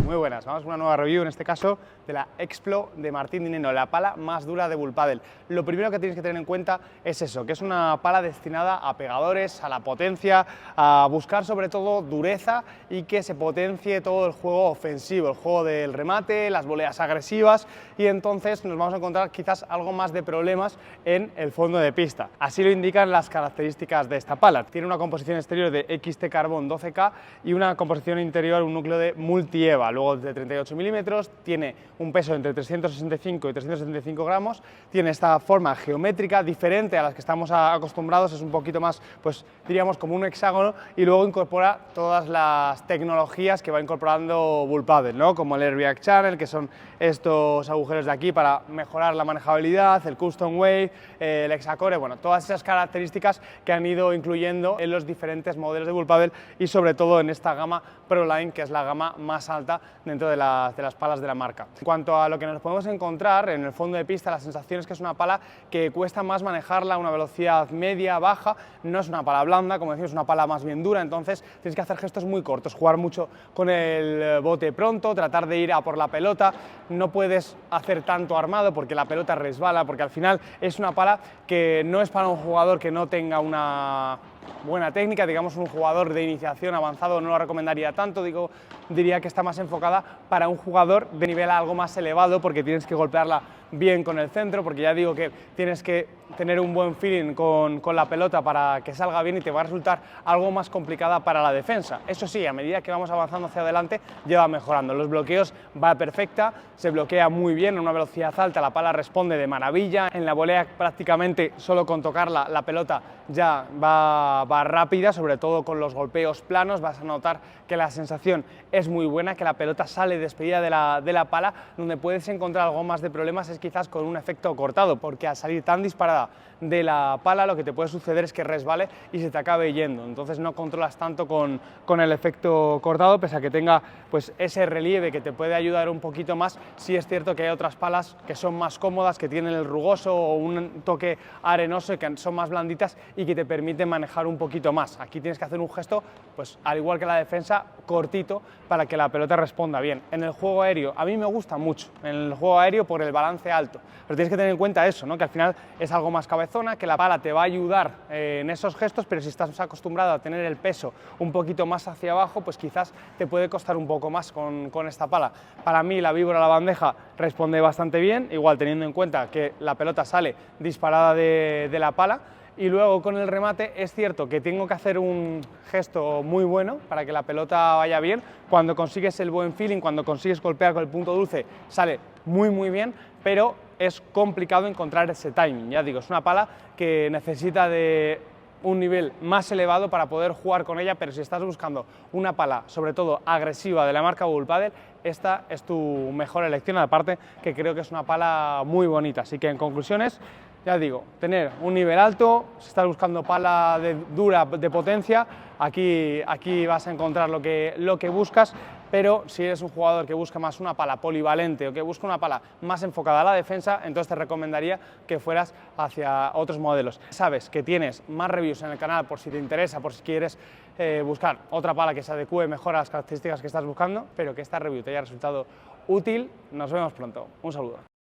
Muy buenas, vamos a una nueva review, en este caso de la Explo de Martín Dineno, la pala más dura de Bull Paddle. Lo primero que tienes que tener en cuenta es eso, que es una pala destinada a pegadores, a la potencia, a buscar sobre todo dureza y que se potencie todo el juego ofensivo, el juego del remate, las voleas agresivas, y entonces nos vamos a encontrar quizás algo más de problemas en el fondo de pista. Así lo indican las características de esta pala. Tiene una composición exterior de XT Carbon 12K y una composición interior, un núcleo de Multi-EVA, luego de 38 milímetros, tiene un peso entre 365 y 375 gramos, tiene esta forma geométrica diferente a las que estamos acostumbrados, es un poquito más, pues diríamos como un hexágono, y luego incorpora todas las tecnologías que va incorporando Bull Paddle, ¿no? Como el Air React Channel, que son estos agujeros de aquí para mejorar la manejabilidad, el Custom Wave, el Hexacore, bueno, todas esas características que han ido incluyendo en los diferentes modelos de Bull Paddle y sobre todo en esta gama Proline, que es la gama más alta dentro de las palas de la marca. En cuanto a lo que nos podemos encontrar en el fondo de pista, la sensación es que es una pala que cuesta más manejarla a una velocidad media, baja, no es una pala blanda, como decimos, es una pala más bien dura, entonces tienes que hacer gestos muy cortos, jugar mucho con el bote pronto, tratar de ir a por la pelota, no puedes hacer tanto armado porque la pelota resbala, porque al final es una pala que no es para un jugador que no tenga una buena técnica, digamos un jugador de iniciación avanzado no lo recomendaría tanto, diría que está más enfocada para un jugador de nivel algo más elevado, porque tienes que golpearla bien con el centro, porque ya digo que tienes que tener un buen feeling con la pelota para que salga bien y te va a resultar algo más complicada para la defensa. Eso sí, a medida que vamos avanzando hacia adelante, lleva mejorando. Los bloqueos va perfecta, se bloquea muy bien a una velocidad alta, la pala responde de maravilla, en la volea prácticamente solo con tocarla la pelota ya va rápida, sobre todo con los golpeos planos, vas a notar que la sensación es muy buena, que la pelota sale despedida de la pala. Donde puedes encontrar algo más de problemas es quizás con un efecto cortado, porque al salir tan disparada de la pala lo que te puede suceder es que resbale y se te acabe yendo, entonces no controlas tanto con el efecto cortado, pese a que tenga pues ese relieve que te puede ayudar un poquito más. Sí es cierto que hay otras palas que son más cómodas, que tienen el rugoso o un toque arenoso y que son más blanditas y que te permiten manejar un poquito más. Aquí tienes que hacer un gesto, pues al igual que la defensa, cortito, para que la pelota responda bien. En el juego aéreo, a mí me gusta mucho en el juego aéreo por el balance alto, pero tienes que tener en cuenta eso, ¿no? Que al final es algo más cabezona, que la pala te va a ayudar en esos gestos, pero si estás acostumbrado a tener el peso un poquito más hacia abajo, pues quizás te puede costar un poco más con esta pala. Para mí la víbora, la bandeja, responde bastante bien, igual teniendo en cuenta que la pelota sale disparada de la pala. Y luego con el remate es cierto que tengo que hacer un gesto muy bueno para que la pelota vaya bien. Cuando consigues el buen feeling, cuando consigues golpear con el punto dulce, sale muy bien, pero es complicado encontrar ese timing. Ya digo, es una pala que necesita de un nivel más elevado para poder jugar con ella, pero si estás buscando una pala, sobre todo agresiva, de la marca Bull Paddle, esta es tu mejor elección, aparte que creo que es una pala muy bonita. Así que en conclusiones, ya digo, tener un nivel alto, si estás buscando pala dura, de potencia, aquí vas a encontrar lo que buscas, pero si eres un jugador que busca más una pala polivalente o que busca una pala más enfocada a la defensa, entonces te recomendaría que fueras hacia otros modelos. Sabes que tienes más reviews en el canal por si te interesa, por si quieres buscar otra pala que se adecue mejor a las características que estás buscando, pero que esta review te haya resultado útil. Nos vemos pronto. Un saludo.